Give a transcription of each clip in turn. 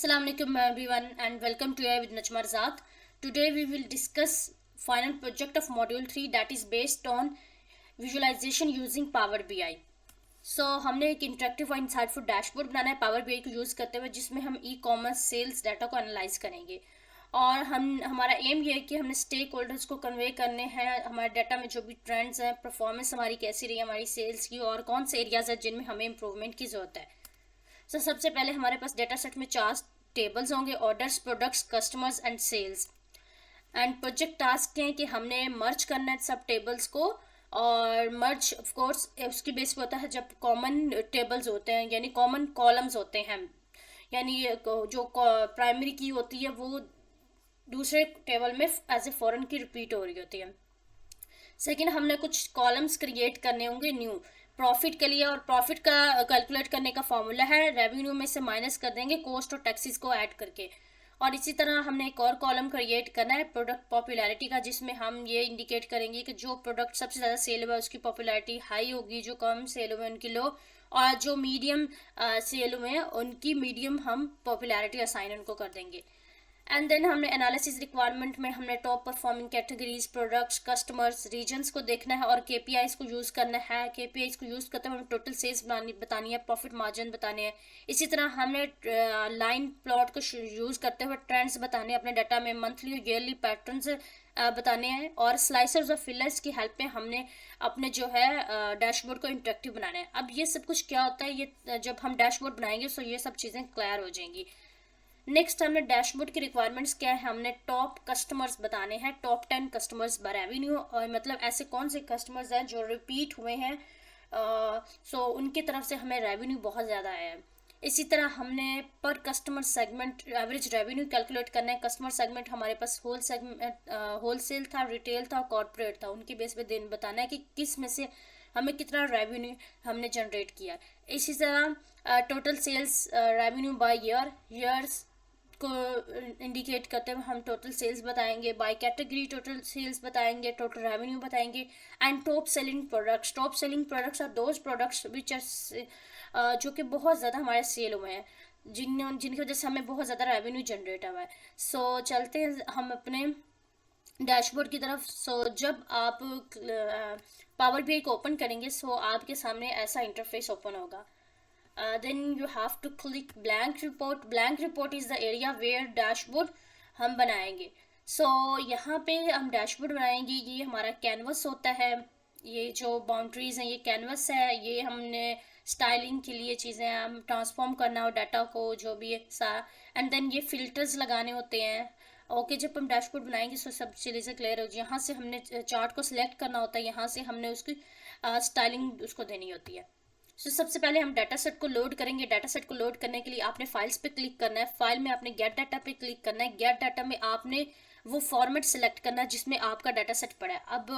Assalamu alaikum everyone and welcome to AI with Najma Razak. Today we will discuss final project of module 3 that is based on visualization using Power BI. हमने एक interactive और insightful dashboard बनाना है power BI को use करते हुए, जिसमें हम e commerce sales data को एनालाइज करेंगे। और हमारा एम ये है कि हमने स्टेक होल्डर्स को कन्वे करने हैं हमारे डाटा में जो भी ट्रेंड्स हैं, परफॉर्मेंस हमारी कैसी रही है हमारी सेल्स की, और कौन से एरियाज हैं जिनमें हमें इंप्रूवमेंट की ज़रूरत है। सबसे पहले हमारे पास डेटा सेट में 4 टेबल्स होंगे: orders, products, customers and sales. And project task हैं कि हमने मर्ज करना है सब टेबल्स को। और मर्ज ऑफ कोर्स उसकी बेस पे होता है जब कॉमन टेबल्स होते हैं, यानी कॉमन कॉलम्स होते हैं, यानी जो प्राइमरी की होती है वो दूसरे टेबल में एज ए फॉरेन की रिपीट हो रही होती है। सेकेंड, हमने कुछ कॉलम्स क्रिएट करने होंगे न्यू प्रॉफिट के लिए, और प्रॉफिट का कैलकुलेट करने का फॉर्मूला है रेवेन्यू में से माइनस कर देंगे कॉस्ट और टैक्सेस को ऐड करके। और इसी तरह हमने एक और कॉलम क्रिएट करना है प्रोडक्ट पॉपुलैरिटी का, जिसमें हम ये इंडिकेट करेंगे कि जो प्रोडक्ट सबसे ज़्यादा सेल हुआ है उसकी पॉपुलैरिटी हाई होगी, जो कम सेल हुए उनकी लो, और जो मीडियम सेल हुए हैं उनकी मीडियम हम पॉपुलैरिटी असाइन उनको कर देंगे। एंड देन हमने एनालिसिस रिक्वायरमेंट में हमने top performing categories, products, customers, regions को देखना है और केपीआईज को यूज़ करना है। केपीआईज को यूज़ करते हुए हमें टोटल सेल्स बतानी है, प्रॉफिट मार्जिन बताने हैं। इसी तरह हमने लाइन प्लॉट को यूज़ करते हुए ट्रेंड्स बताने हैं अपने डाटा में, मंथली और ईयरली पैटर्न्स बताने हैं, और स्लाइसर्स और फिलर्स की हेल्प में हमने अपने जो है डैशबोर्ड को इंटरेक्टिव बनाना है। अब ये सब कुछ क्या होता है, ये जब हम डैशबोर्ड बनाएंगे तो ये सब चीज़ें क्लियर हो जाएंगी। नेक्स्ट हमने डैशबोर्ड की रिक्वायरमेंट्स क्या है, हमने टॉप कस्टमर्स बताने हैं, टॉप 10 कस्टमर्स बाय रेवेन्यू, और मतलब ऐसे कौन से कस्टमर्स हैं जो रिपीट हुए हैं, उनकी तरफ से हमें रेवेन्यू बहुत ज़्यादा आया है। इसी तरह हमने पर customer segment average revenue calculate करना है। कस्टमर सेगमेंट हमारे पास होलसेल था, रिटेल था, कॉर्पोरेट था, उनकी बेस पे दिन बताना है कि किस में से हमें कितना रेवेन्यू हमने जनरेट किया। इसी तरह total sales revenue by years को इंडिकेट करते हुए हम टोटल सेल्स बताएंगे, बाय कैटेगरी टोटल सेल्स बताएंगे, टोटल रेवेन्यू बताएंगे। And top selling products are those products which are जो कि बहुत ज़्यादा हमारे सेल हुए हैं, जिनकी वजह से हमें बहुत ज़्यादा रेवेन्यू जनरेट हुआ है। चलते हैं हम अपने डैशबोर्ड की तरफ। जब आप पावर बीआई को ओपन करेंगे आपके सामने ऐसा इंटरफेस ओपन होगा। Then you have to click blank report. Blank report is the area where dashboard हम बनाएंगे। यहाँ पे हम डैशबोर्ड बनाएंगे। ये हमारा कैनवस होता है, ये जो बाउंड्रीज हैं ये कैनवस है, ये हमने स्टाइलिंग के लिए चीज़ें हम ट्रांसफॉर्म करना हो डाटा को जो भी है एंड देन ये फिल्टर्स लगाने होते हैं। ओके, जब हम डैशबोर्ड बनाएंगे सब चीज़ें क्लियर हो। यहाँ से हमने चार्ट को सिलेक्ट करना होता है, यहाँ से हमने उसकी स्टाइलिंग उसको देनी होती है। सबसे पहले हम डाटा सेट को लोड करेंगे। डाटा सेट को लोड करने के लिए आपने फाइल्स पे क्लिक करना है, फाइल में आपने गेट डाटा पे क्लिक करना है, गेट डाटा में आपने वो फॉर्मेट सेलेक्ट करना है जिसमें आपका डाटा सेट पड़ा है। अब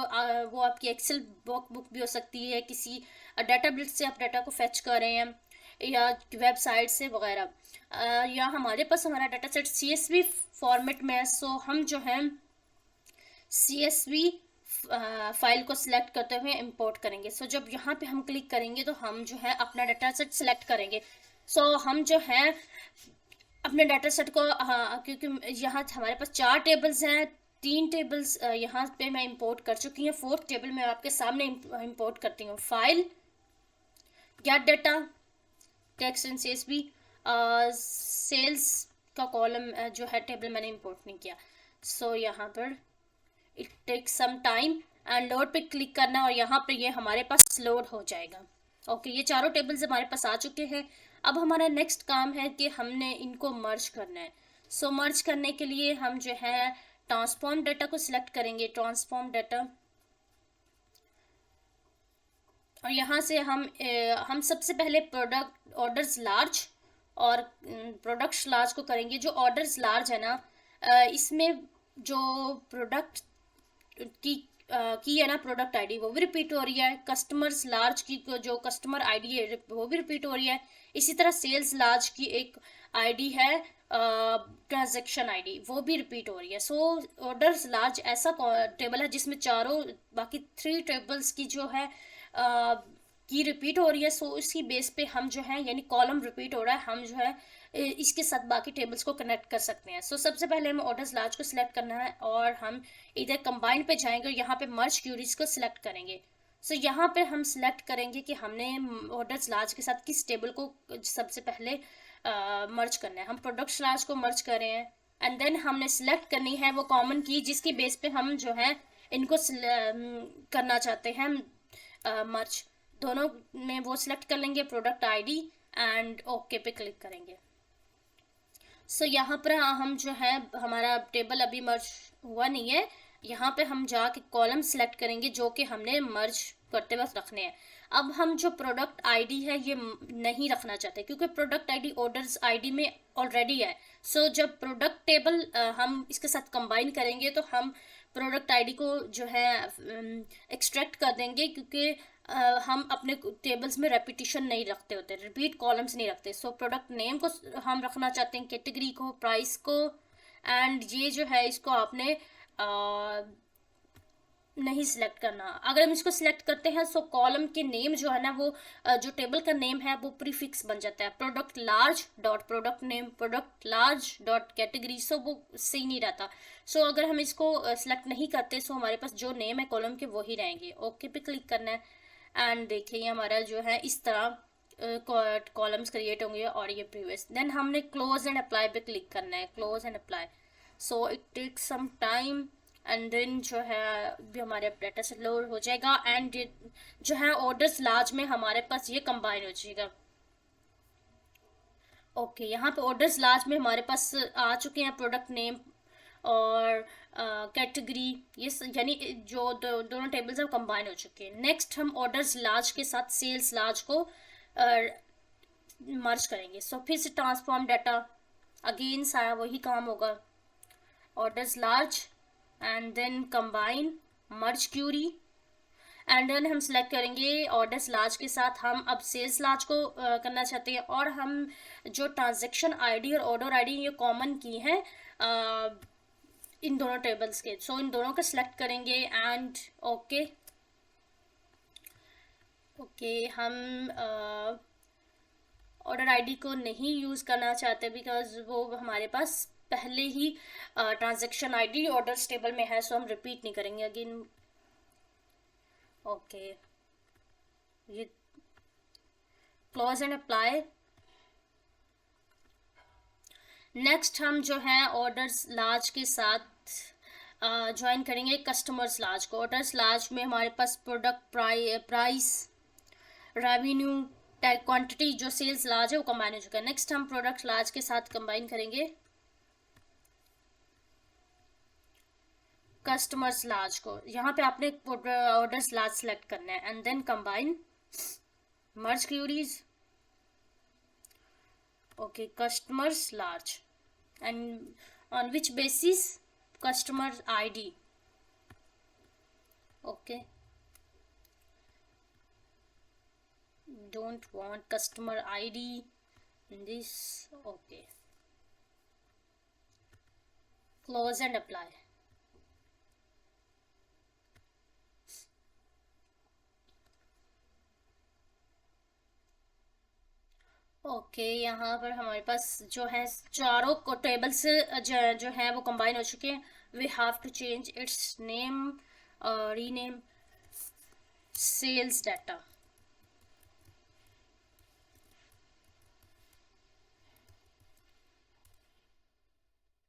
वो आपकी एक्सेल बुक भी हो सकती है, किसी डाटाबेस से आप डाटा को फेच कर रहे हैं, या वेबसाइट से वगैरह, या हमारे पास हमारा डाटा सेट CSV फॉर्मेट में है। हम जो है CSV फाइल को सिलेक्ट करते हुए इंपोर्ट करेंगे। जब यहाँ पे हम क्लिक करेंगे तो हम जो है अपना डाटा सेट सिलेक्ट करेंगे। हम जो है अपने डाटा सेट को क्योंकि यहाँ हमारे पास 4 टेबल्स हैं, 3 टेबल्स यहाँ पे मैं इंपोर्ट कर चुकी हूँ, 4th टेबल मैं आपके सामने इंपोर्ट करती हूँ। File, get data, text and CSV, sales का कॉलम जो है टेबल मैंने इंपोर्ट नहीं किया। यहाँ पर it take some time and load पे क्लिक करना, और यहाँ पे ये हमारे पास लोड हो जाएगा। ओके, ये चारों टेबल्स हमारे पास आ चुके हैं। अब हमारा नेक्स्ट काम है कि हमने इनको मर्ज करना है। मर्ज करने के लिए हम जो है ट्रांसफॉर्म डाटा को सिलेक्ट करेंगे, ट्रांसफॉर्म डाटा, और यहाँ से हम सबसे पहले प्रोडक्ट ऑर्डर्स लार्ज और प्रोडक्ट्स लार्ज को करेंगे। जो ऑर्डर्स लार्ज है ना, इसमें जो प्रोडक्ट की है ना प्रोडक्ट आईडी वो भी रिपीट हो रही है, कस्टमर्स लार्ज की जो कस्टमर आईडी है वो भी रिपीट हो रही है। इसी तरह सेल्स लार्ज की एक आईडी है ट्रांजैक्शन आईडी, वो भी रिपीट हो रही है। ऑर्डर्स लार्ज ऐसा टेबल है जिसमें चारों बाकी 3 टेबल्स की जो है की रिपीट हो रही है। इसकी बेस पे हम जो है यानी कॉलम रिपीट हो रहा है, हम जो है इसके साथ बाकी टेबल्स को कनेक्ट कर सकते हैं। सो सबसे पहले हमें ऑर्डर्स लार्ज को सिलेक्ट करना है और हम इधर कंबाइन पे जाएंगे और यहाँ पे मर्ज क्यूरीज को सिलेक्ट करेंगे। सो यहाँ पे हम सिलेक्ट करेंगे कि हमने ऑर्डर्स लार्ज के साथ किस टेबल को सबसे पहले मर्ज करना है। हम प्रोडक्ट्स लार्ज को मर्ज कर रहे हैं एंड देन हमने सिलेक्ट करनी है वो कॉमन की जिसकी बेस पे हम जो है इनको करना चाहते हैं मर्ज। दोनों में वो सिलेक्ट कर लेंगे, प्रोडक्ट आईडी एंड ओके पे क्लिक करेंगे। सो यहाँ पर हम जो है हमारा टेबल अभी मर्ज हुआ नहीं है, यहाँ पे हम जाके कॉलम सिलेक्ट करेंगे जो कि हमने मर्ज करते वक्त रखने हैं। अब हम जो प्रोडक्ट आईडी है ये नहीं रखना चाहते क्योंकि प्रोडक्ट आईडी ऑर्डर्स आईडी में ऑलरेडी है। सो जब प्रोडक्ट टेबल हम इसके साथ कंबाइन करेंगे तो हम प्रोडक्ट आईडी को जो है एक्सट्रैक्ट कर देंगे क्योंकि हम अपने टेबल्स में रेपिटेशन नहीं रखते होते, रिपीट कॉलम्स नहीं रखते। सो प्रोडक्ट नेम को हम रखना चाहते हैं, कैटेगरी को, प्राइस को एंड ये जो है इसको आपने नहीं सिलेक्ट करना। अगर हम इसको सिलेक्ट करते हैं सो कॉलम के नेम जो है ना वो जो टेबल का नेम है वो प्रीफिक्स बन जाता है, product large dot product name, product large dot category. So वो सही नहीं रहता। सो अगर हम इसको सिलेक्ट नहीं करते सो हमारे पास जो नेम है कॉलम के वही रहेंगे। ओके पे क्लिक करना है एंड देखिए हमारा जो है इस तरह कॉलम्स क्रिएट होंगे और ये प्रीवियस। देन हमने क्लोज एंड अप्लाई पे क्लिक करना है, close and apply. So it takes some time and then जो है भी हमारे डाटा से लोड हो जाएगा एंड जो है ऑर्डर्स लार्ज में हमारे पास ये कंबाइन हो जाएगा। ओके यहाँ पे ऑर्डर्स लार्ज में हमारे पास आ चुके हैं प्रोडक्ट नेम और कैटेगरी, ये यानी जो दोनों टेबल्स हैं कंबाइन हो चुके हैं। नेक्स्ट हम ऑर्डर्स लार्ज के साथ सेल्स लार्ज को मर्ज करेंगे। सो फिर से ट्रांसफॉर्म डाटा, अगेन सारा वही काम होगा, orders large and then combine merge query and then हम सिलेक्ट करेंगे ऑर्डर्स लार्ज के साथ हम अब सेल्स लार्ज को करना चाहते हैं और हम जो ट्रांजैक्शन आईडी और ऑर्डर आईडी ये कॉमन की है इन दोनों टेबल्स के। सो इन दोनों को सिलेक्ट करेंगे एंड ओके हम ऑर्डर आईडी को नहीं यूज़ करना चाहते बिकॉज वो हमारे पास पहले ही ट्रांजैक्शन आईडी ऑर्डर्स टेबल में है। सो हम रिपीट नहीं करेंगे अगेन। ओके ये क्लोज एंड अप्लाई। नेक्स्ट हम जो है ऑर्डर्स लार्ज के साथ ज्वाइन करेंगे कस्टमर्स लार्ज को। ऑर्डर्स लार्ज में हमारे पास प्रोडक्ट प्राइस, रेवेन्यू, क्वांटिटी जो सेल्स लार्ज है वो कंबाइन हो चुका है। नेक्स्ट हम प्रोडक्ट लार्ज के साथ कंबाइन करेंगे कस्टमर्स लार्ज को। यहाँ पे आपने ऑर्डर्स लार्ज सेलेक्ट करना है and then combine merge queries. Okay customers large and on which basis customer ID. Okay don't want customer ID in this. Okay close and apply. Okay यहाँ पर हमारे पास जो है चारों को टेबल्स जो है वो कंबाइन हो चुके हैं। We have to change its name, rename sales data.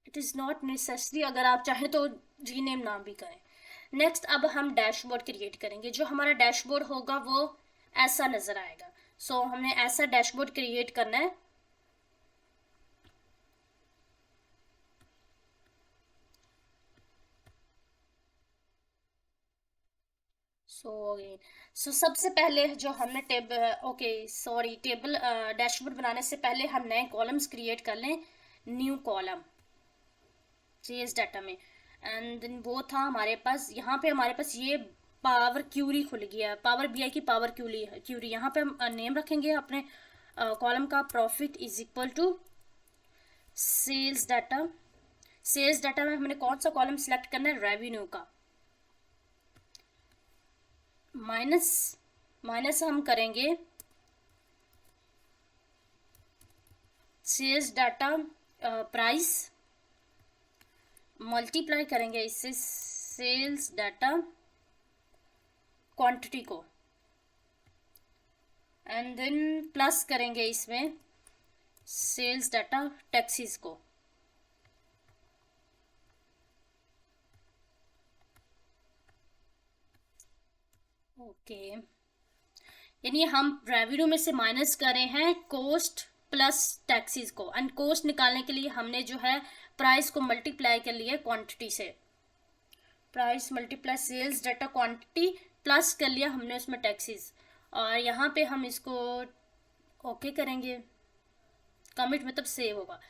It is not necessary, अगर आप चाहें तो रीनेम ना भी करें। नेक्स्ट अब हम डैशबोर्ड क्रिएट करेंगे। जो हमारा डैशबोर्ड होगा वो ऐसा नज़र आएगा। सो हमने ऐसा डैशबोर्ड क्रिएट करना है। सो सबसे पहले जो हमने टेबल डैशबोर्ड बनाने से पहले हम नए कॉलम्स क्रिएट कर लें। न्यू कॉलम सीएस डाटा में एंड देन वो था हमारे पास, यहाँ पे हमारे पास ये पावर क्यूरी खुल गया, पावर बीआई की पावर क्यूरी। यहाँ पे हम नेम रखेंगे अपने कॉलम का, profit is equal to sales data. Sales data में हमने कौन सा कॉलम सिलेक्ट करना है, रेवेन्यू का। माइनस हम करेंगे सेल्स डाटा प्राइस मल्टीप्लाई करेंगे इससे सेल्स डाटा क्वांटिटी को, एंड देन प्लस करेंगे इसमें सेल्स डाटा टैक्सेस को। ओके, यानी हम रेवेन्यू में से माइनस कर रहे हैं कॉस्ट प्लस टैक्सेस को, एंड कॉस्ट निकालने के लिए हमने जो है प्राइस को मल्टीप्लाई कर लिया क्वांटिटी से। Price multiply sales data quantity plus कर लिया हमने उसमें टैक्सेस, और यहाँ पे हम इसको ओके करेंगे, कमिट मतलब सेव होगा।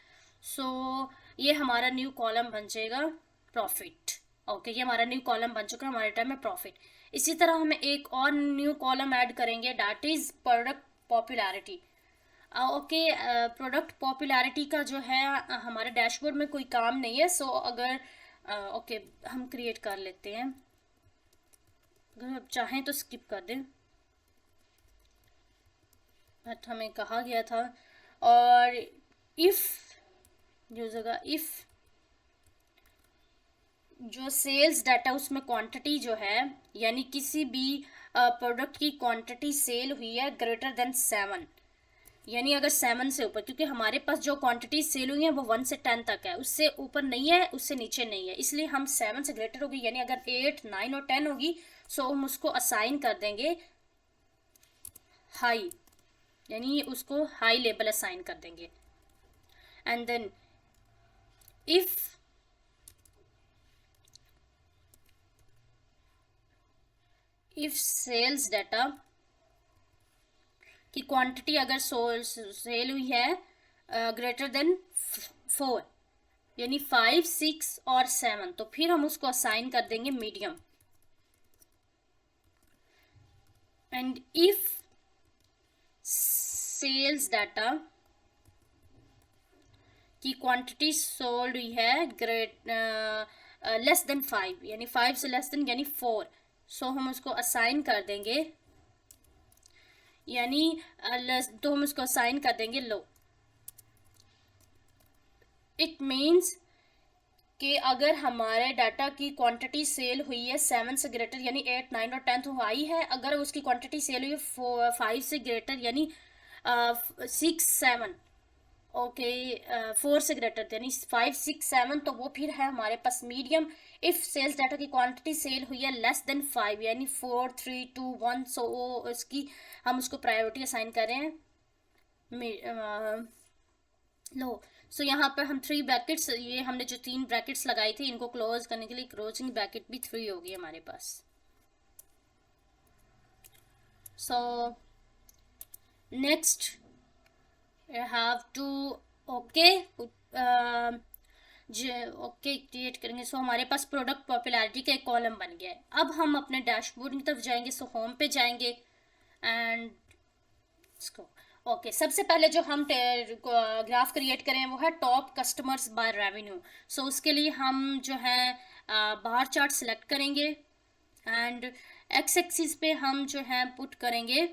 सो ये हमारा न्यू कॉलम बन जाएगा प्रॉफिट। ओके, ये हमारा न्यू कॉलम बन चुका है हमारे टाइम में प्रॉफिट। इसी तरह हम एक और न्यू कॉलम ऐड करेंगे, that is product popularity. Okay, product popularity का जो है हमारे डैशबोर्ड में कोई काम नहीं है। सो अगर ओके हम क्रिएट कर लेते हैं, अगर आप चाहें तो स्किप कर दें, बट हमें कहा गया था। और इफ जो जगह इफ जो सेल्स डाटा उसमें क्वांटिटी जो है, यानी किसी भी प्रोडक्ट की क्वांटिटी सेल हुई है ग्रेटर देन 7, यानी अगर 7 से ऊपर, क्योंकि हमारे पास जो क्वांटिटी सेल हुई है वो 1 से 10 तक है, उससे ऊपर नहीं है, उससे नीचे नहीं है, इसलिए हम 7 से ग्रेटर होगी, यानी अगर 8, 9 और 10 होगी सो हम उसको असाइन कर देंगे हाई, यानी उसको हाई लेवल असाइन कर देंगे। And then if sales data की क्वांटिटी अगर सेल हुई है ग्रेटर देन 4, यानी 5, 6 और 7, तो फिर हम उसको असाइन कर देंगे medium. And if sales data की क्वांटिटी सोल्ड हुई है लेस देन 5, यानी 5 से लेस देन यानी 4, सो हम उसको असाइन कर देंगे, यानी तो हम उसको असाइन कर देंगे लो। इट मीन्स कि अगर हमारे डाटा की क्वांटिटी सेल हुई है 7 से ग्रेटर, यानी 8, 9 और 10 तो आई है, अगर उसकी क्वांटिटी सेल हुई है 5 से ग्रेटर, यानी 6, 7, ओके 4 से ग्रेटर, यानी 5, 6, 7, तो वो फिर है हमारे पास मीडियम। इफ सेल्स डाटा की क्वांटिटी सेल हुई है लेस देन 5, यानी 4, 3, 2, 1, सो उसकी हम उसको प्रायोरिटी असाइन कर रहे हैं लो। सो यहाँ पर हम 3 ब्रैकेट्स, ये हमने जो 3 ब्रैकेट्स लगाई थी इनको क्लोज करने के लिए क्लोजिंग ब्रैकेट भी 3 होगी हमारे पास। So next have to okay create करेंगे। सो हमारे पास प्रोडक्ट पॉपुलैरिटी का एक कॉलम बन गया है। अब हम अपने डैशबोर्ड की तरफ जाएंगे, सो होम पे जाएंगे एंड इसको ओके सबसे पहले जो हम ग्राफ क्रिएट करें वो है टॉप कस्टमर्स बाय रेवेन्यू। सो उसके लिए हम जो है बार चार्ट सिलेक्ट करेंगे एंड एक्स एक्सिस पे हम जो है पुट करेंगे,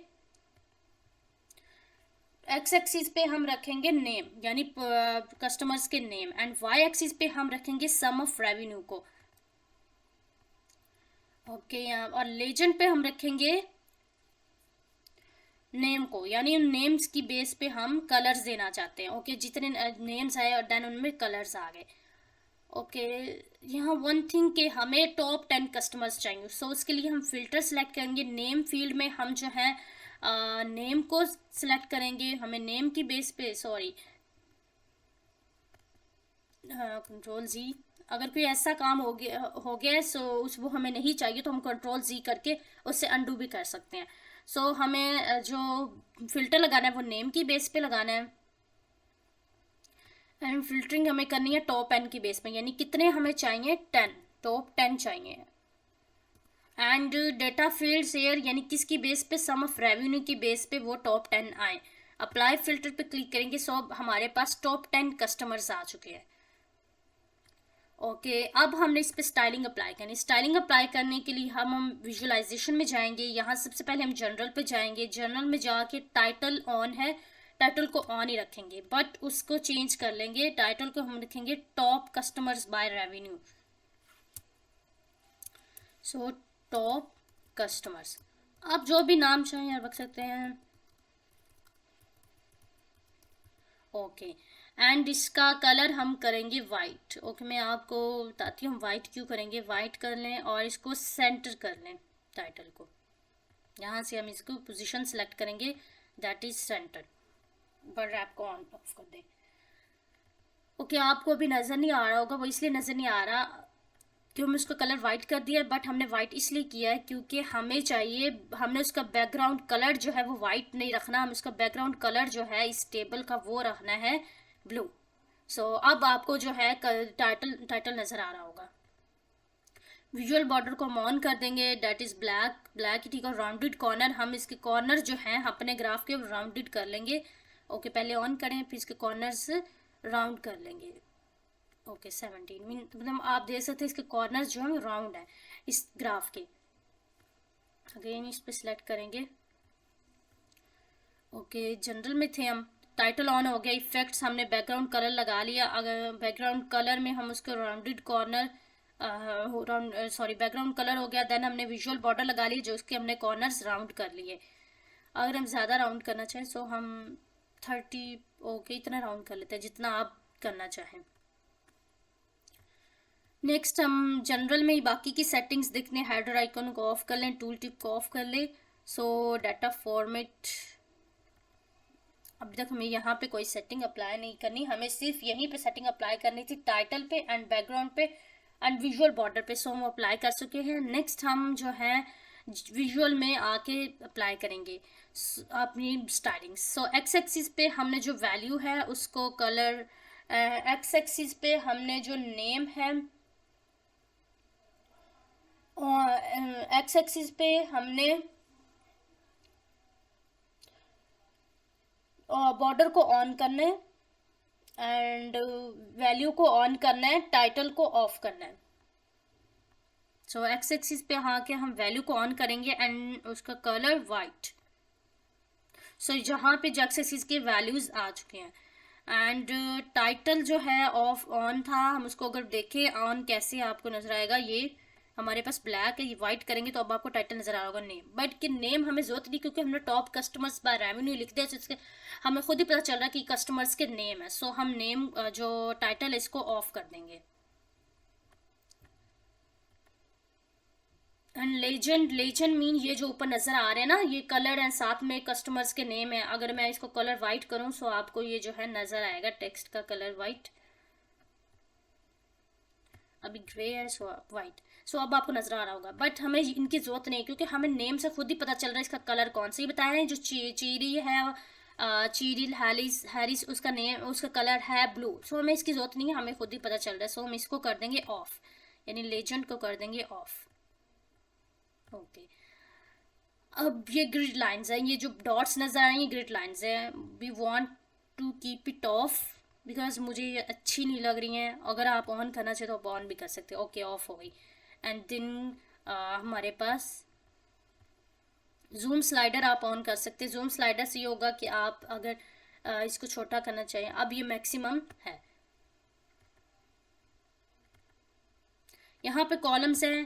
एक्स एक्सिस पे हम रखेंगे नेम, यानी कस्टमर्स के नेम, एंड वाई एक्सिस पे हम रखेंगे सम ऑफ रेवेन्यू को। ओके और लेजेंड पे हम रखेंगे नेम को, यानी उन नेम्स की बेस पे हम कलर्स देना चाहते हैं। ओके जितने नेम्स आए और देन उनमें कलर्स आ गए। ओके यहाँ वन थिंग के हमें टॉप 10 कस्टमर्स चाहिए। सो उसके लिए हम फिल्टर सेलेक्ट करेंगे, नेम फील्ड में हम जो है नेम को सिलेक्ट करेंगे, हमें नेम की बेस पे कंट्रोल जी, अगर कोई ऐसा काम हो गया सो वो हमें नहीं चाहिए तो हम कंट्रोल जी करके उससे अनडू भी कर सकते हैं। सो हमें जो फिल्टर लगाना है वो नेम की बेस पे लगाना है, एंड फिल्टरिंग हमें करनी है टॉप 10 की बेस पे, यानी कितने हमें चाहिए 10, टॉप 10 चाहिए। एंड डेटा फील्ड शेयर, यानी किसकी बेस पे, सम ऑफ रेवेन्यू की बेस पे वो टॉप 10 आए। अप्लाई फिल्टर पे क्लिक करेंगे, सो हमारे पास टॉप 10 कस्टमर्स आ चुके हैं। ओके अब हमने इस पे स्टाइलिंग अप्लाई करनी। स्टाइलिंग अप्लाई करने के लिए हम विजुअलाइजेशन में जाएंगे। यहाँ सबसे पहले हम जनरल पे जाएंगे, जनरल में जाके टाइटल ऑन है, टाइटल को ऑन ही रखेंगे, बट उसको चेंज कर लेंगे, टाइटल को हम रखेंगे top customers by revenue. So top customers, आप जो भी नाम चाहें रख सकते हैं। ओके, एंड इसका कलर हम करेंगे वाइट। ओके, मैं आपको बताती हूँ वाइट क्यों करेंगे। वाइट कर लें और इसको सेंटर कर लें टाइटल को। यहाँ से हम इसको पोजीशन सेलेक्ट करेंगे, दैट इज सेंटर। पर रैप को ऑन ऑफ कर दें। ओके, आपको अभी नज़र नहीं आ रहा होगा, वो इसलिए नज़र नहीं आ रहा कि हमने उसका कलर वाइट कर दिया है, बट हमने वाइट इसलिए किया है क्योंकि हमें चाहिए, हमने उसका बैकग्राउंड कलर जो है वो वाइट नहीं रखना, हम उसका बैकग्राउंड कलर जो है इस टेबल का वो रखना है ब्लू। सो अब आपको जो है टाइटल नज़र आ रहा होगा। विजुअल बॉर्डर को हम ऑन कर देंगे, डेट इज़ ब्लैक ही ठीक है। राउंडेड कॉर्नर, हम इसके कॉर्नर जो हैं अपने ग्राफ के राउंडेड कर लेंगे। ओके, पहले ऑन करें फिर इसके कॉर्नर्स राउंड कर लेंगे। ओके 17 मतलब आप देख सकते हैं इसके कॉर्नर्स जो है राउंड है इस ग्राफ के। अगेन इस पे सिलेक्ट करेंगे। ओके, जनरल में थे हम, टाइटल ऑन हो गया। इफेक्ट्स, हमने बैकग्राउंड कलर लगा लिया। अगर बैकग्राउंड कलर में हम उसको राउंडेड कॉर्नर बैकग्राउंड कलर हो गया। देन हमने विजुअल बॉर्डर लगा ली जो उसके हमने कॉर्नर्स राउंड कर लिए। अगर हम ज़्यादा राउंड करना चाहें सो हम 30 ओके इतना राउंड कर लेते हैं जितना आप करना चाहें। नेक्स्ट हम जनरल में ही बाकी की सेटिंग्स देखने, हेडर आइकन को ऑफ कर लें, टूल टिप को ऑफ कर लें। सो डाटा फॉर्मेट, अभी तक हमें यहाँ पे कोई सेटिंग अप्लाई नहीं करनी, हमें सिर्फ यहीं पे सेटिंग अप्लाई करनी थी, टाइटल पे एंड बैकग्राउंड पे एंड विजुअल बॉर्डर पे। सो हम अप्लाई कर चुके हैं। नेक्स्ट हम जो है विजुअल में आके अप्लाई करेंगे अपनी स्टाइलिंग। सो एक्स एक्सिस पे हमने जो वैल्यू है उसको कलर, एक्स एक्सिस पे हमने जो नेम है, एक्स एक्सिस पे हमने बॉर्डर को ऑन करना है एंड वैल्यू को ऑन करना है, टाइटल को ऑफ करना है। सो एक्स एक्सिस पे आके हम वैल्यू को ऑन करेंगे एंड उसका कलर वाइट। सो जहाँ पे एक्स एक्सिस के वैल्यूज आ चुके हैं एंड टाइटल जो है ऑफ ऑन था, हम उसको अगर देखें ऑन कैसे आपको नजर आएगा, ये हमारे पास ब्लैक है, ये वाइट करेंगे तो अब आपको टाइटल नजर आ रहा होगा नेम। बट कि नेम हमें जरूरत नहीं क्योंकि हमने टॉप कस्टमर्स बाय रेवेन्यू लिख दिया, जिसके हमें खुद ही पता चल रहा है कि कस्टमर्स के नेम है। सो हम नेम जो टाइटल है इसको ऑफ कर देंगे। एंड लेजेंड मीन ये जो ऊपर नजर आ रहे हैं ना, ये कलर है, साथ में कस्टमर्स के नेम है। अगर मैं इसको कलर वाइट करूं सो आपको ये जो है नजर आएगा, टेक्स्ट का कलर वाइट, अभी ग्रे है सो वाइट। सो अब आपको नजर आ रहा होगा, बट हमें इनकी जरूरत नहीं क्योंकि हमें नेम से खुद ही पता चल रहा है इसका कलर कौन सा। ही बताया है जो चीरी है, चीरिल हैरिस उसका नेम, उसका कलर है ब्लू। सो हमें इसकी जरूरत नहीं है, हमें खुद ही पता चल रहा है। सो हम इसको कर देंगे ऑफ, यानी लेजेंड को कर देंगे ऑफ। ओके, अब ये ग्रिड लाइंस हैं, ये जो डॉट्स नजर आ रही हैं ग्रिड लाइंस हैं। We want to keep it off because मुझे ये अच्छी नहीं लग रही हैं। अगर आप ऑन करना चाहिए तो आप ऑन भी कर सकते हो। ओके, ऑफ हो गई। एंड देन हमारे पास जूम स्लाइडर आप ऑन कर सकते हैं। जूम स्लाइडर से ये होगा कि आप अगर इसको छोटा करना चाहिए, अब ये मैक्सिमम है। यहाँ पे कॉलम्स हैं,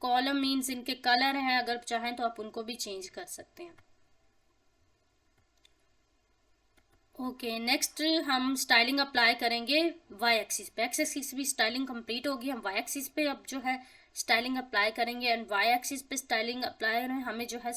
कॉलम मीन्स इनके कलर हैं, अगर चाहें तो आप उनको भी चेंज कर सकते हैं। ओके, नेक्स्ट हम स्टाइलिंग अप्लाई करेंगे वाई एक्सिस पे। एक्स एक्सिस भी स्टाइलिंग कंप्लीट होगी, हम वाई एक्सिस पे अब जो है स्टाइलिंग अप्लाई करेंगे। एंड वाई एक्सिस पे स्टाइलिंग अप्लाई करें, हमें जो है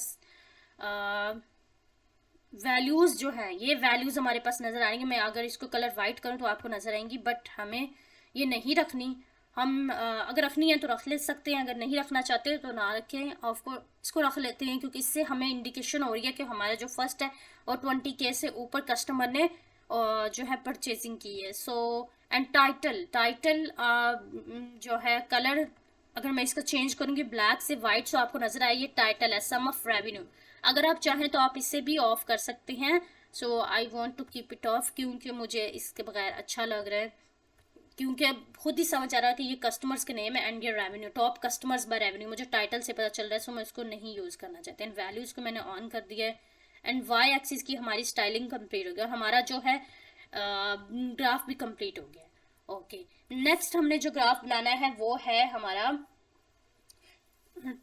वैल्यूज जो है ये वैल्यूज हमारे पास नजर आएंगे। मैं अगर इसको कलर वाइट करूं तो आपको नजर आएंगी, बट हमें ये नहीं रखनी। हम अगर रखनी है तो रख ले सकते हैं, अगर नहीं रखना चाहते तो ना रखें। ऑफ इसको रख लेते हैं क्योंकि इससे हमें इंडिकेशन हो रही है कि हमारा जो फर्स्ट है और 20K से ऊपर कस्टमर ने जो है परचेजिंग की है। सो एंड टाइटल जो है कलर, अगर मैं इसका चेंज करूंगी ब्लैक से वाइट सो आपको नजर आए ये टाइटल है सम ऑफ रेवेन्यू। अगर आप चाहें तो आप इससे भी ऑफ कर सकते हैं। So I want to keep it off क्योंकि मुझे इसके बगैर अच्छा लग रहा है, क्योंकि अब खुद ही समझ आ रहा है कि ये कस्टमर्स के नेम है एंड ये revenue, top customers by revenue मुझे टाइटल से पता चल रहा है। सो मैं इसको नहीं यूज़ करना चाहती। एंड वैल्यूज़ को मैंने ऑन कर दिया है एंड वाई एक्सिस की हमारी स्टाइलिंग कंप्लीट हो गई और हमारा जो है ग्राफ भी कंप्लीट हो गया। ओके, नेक्स्ट हमने जो ग्राफ बनाना है वो है हमारा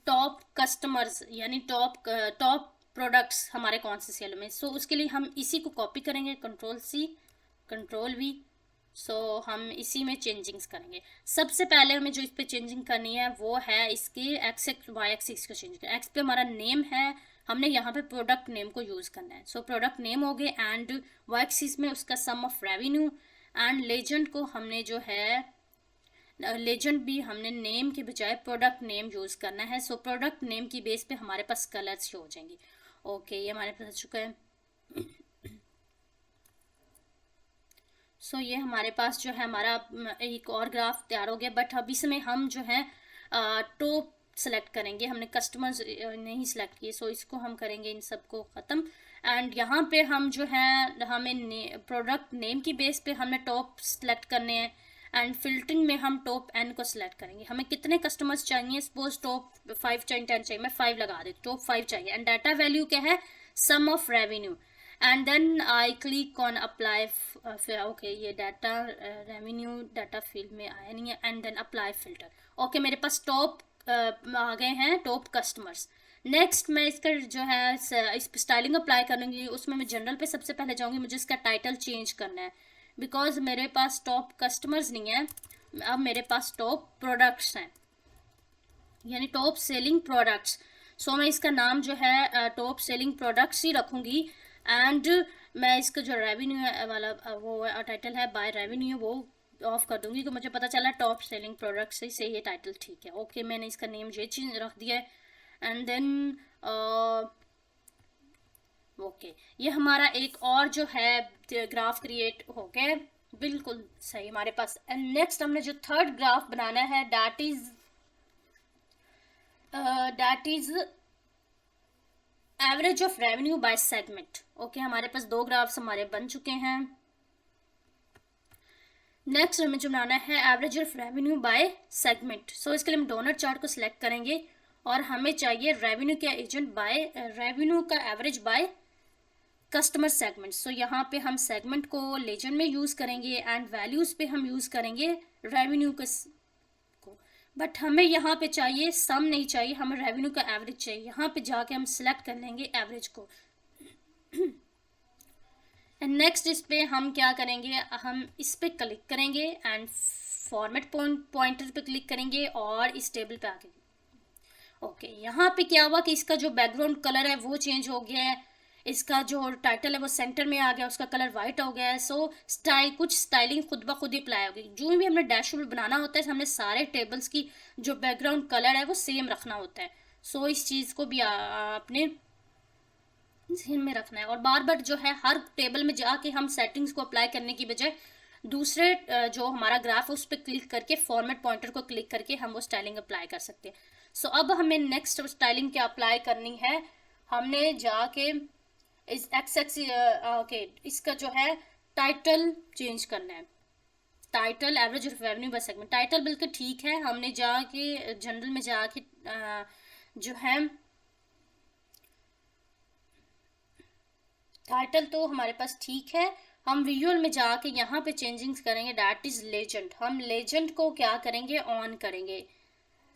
टॉप कस्टमर्स, यानी टॉप प्रोडक्ट्स हमारे कौन से सेल में। सो उसके लिए हम इसी को कॉपी करेंगे, कंट्रोल सी कंट्रोल वी। सो हम इसी में चेंजिंग्स करेंगे। सबसे पहले हमें जो इस पे चेंजिंग करनी है वो है इसके एक्स वाई एक्सिस को चेंज करना। एक्स पे हमारा नेम है, हमने यहाँ पे प्रोडक्ट नेम को यूज करना है। सो प्रोडक्ट नेम हो गए एंड वाई एक्सिस में उसका सम ऑफ रेवेन्यू एंड लेजेंड को हमने जो है लेजेंड भी हमने नेम के बजाय प्रोडक्ट नेम यूज करना है। सो प्रोडक्ट नेम की बेस पे हमारे पास कलर्स शो हो जाएंगे। ओके, ये हमारे पास आ चुका है। सो ये हमारे पास जो है हमारा एक और ग्राफ तैयार हो गया, बट अब इसमें हम जो है टॉप सेलेक्ट करेंगे, हमने कस्टमर्स नहीं सिलेक्ट किए। सो इसको हम करेंगे इन सबको ख़त्म एंड यहाँ पे हम जो है हमें प्रोडक्ट नेम की बेस पे हमने टॉप सेलेक्ट करने हैं एंड फिल्टरिंग में हम टॉप एन को सिलेक्ट करेंगे। हमें कितने कस्टमर्स चाहिए, सपोज टॉप 5 चाहिए, 10 चाहिए, मैं 5 लगा देती, टॉप 5 चाहिए एंड डाटा वैल्यू क्या है, sum of revenue and then I click on apply. Okay, ये डाटा रेवेन्यू डाटा फील्ड में आया नहीं है and then apply filter. Okay, मेरे पास टॉप आ गए हैं टॉप कस्टमर्स। नेक्स्ट मैं इसका जो है इस स्टाइलिंग अप्लाई करूँगी, उसमें मैं जनरल पे सबसे पहले जाऊँगी, मुझे इसका टाइटल चेंज करना है बिकॉज मेरे पास टॉप कस्टमर्स नहीं है, अब मेरे पास टॉप प्रोडक्ट्स हैं, यानी टॉप सेलिंग प्रोडक्ट्स। सो मैं इसका नाम जो है टॉप सेलिंग प्रोडक्ट्स ही रखूँगी एंड मैं इसका जो रेवेन्यू है वाला वो टाइटल है बाय रेवेन्यू वो ऑफ कर दूंगी, तो मुझे पता चला टॉप सेलिंग प्रोडक्ट्स से ये टाइटल ठीक है। ओके, मैंने इसका नेम ये चीज रख दिया है एंड देन ओके, ये हमारा एक और जो है ग्राफ क्रिएट हो गया, बिल्कुल सही हमारे पास। एंड नेक्स्ट हमने जो थर्ड ग्राफ बनाना है that is average of revenue by segment. Okay, हमारे पास 2 ग्राफ्स हमारे बन चुके हैं। नेक्स्ट हमें जो बनाना है average of revenue by segment. So इसके लिए हम डोनर चार्ट को सिलेक्ट करेंगे और हमें चाहिए रेवेन्यू का एजेंट बाय रेवेन्यू का एवरेज बाय कस्टमर सेगमेंट। सो यहाँ पे हम सेगमेंट को लेजेंड में यूज करेंगे एंड वैल्यूज पे हम यूज करेंगे रेवेन्यू को, बट हमें यहाँ पे चाहिए सम नहीं चाहिए, हमें रेवेन्यू का एवरेज चाहिए। यहाँ पे जाके हम सिलेक्ट कर लेंगे एवरेज को एंड नेक्स्ट इस पे हम क्या करेंगे, हम इस पे क्लिक करेंगे एंड फॉर्मेट पॉइंटर पे क्लिक करेंगे और इस टेबल पे आके ओके, यहाँ पे क्या हुआ कि इसका जो बैकग्राउंड कलर है वो चेंज हो गया है, इसका जो टाइटल है वो सेंटर में आ गया, उसका कलर वाइट हो गया है। सो कुछ स्टाइलिंग खुद ब खुद ही अप्लाई होगी। जो भी हमने डैशबोर्ड बनाना होता है हमने सारे टेबल्स की जो बैकग्राउंड कलर है वो सेम रखना होता है। सो इस चीज़ को भी आपने ध्यान में रखना है और बार बार जो है हर टेबल में जाके हम सेटिंग्स को अप्लाई करने की बजाय दूसरे जो हमारा ग्राफ है उस पर क्लिक करके फॉर्मेट पॉइंटर को क्लिक करके हम वो स्टाइलिंग अप्लाई कर सकते हैं। सो अब हमें नेक्स्ट स्टाइलिंग क्या अप्लाई करनी है, हमने जाके इस ओके इसका जो है टाइटल चेंज करना है। Title average of revenue by segment, title बिल्कुल ठीक है, हमने जाके जनरल में जाके जो है टाइटल तो हमारे पास ठीक है, हम विजुअल में जाके यहाँ पे चेंजिंग्स करेंगे दैट इज लेजेंड। हम लेजेंड को क्या करेंगे, ऑन करेंगे।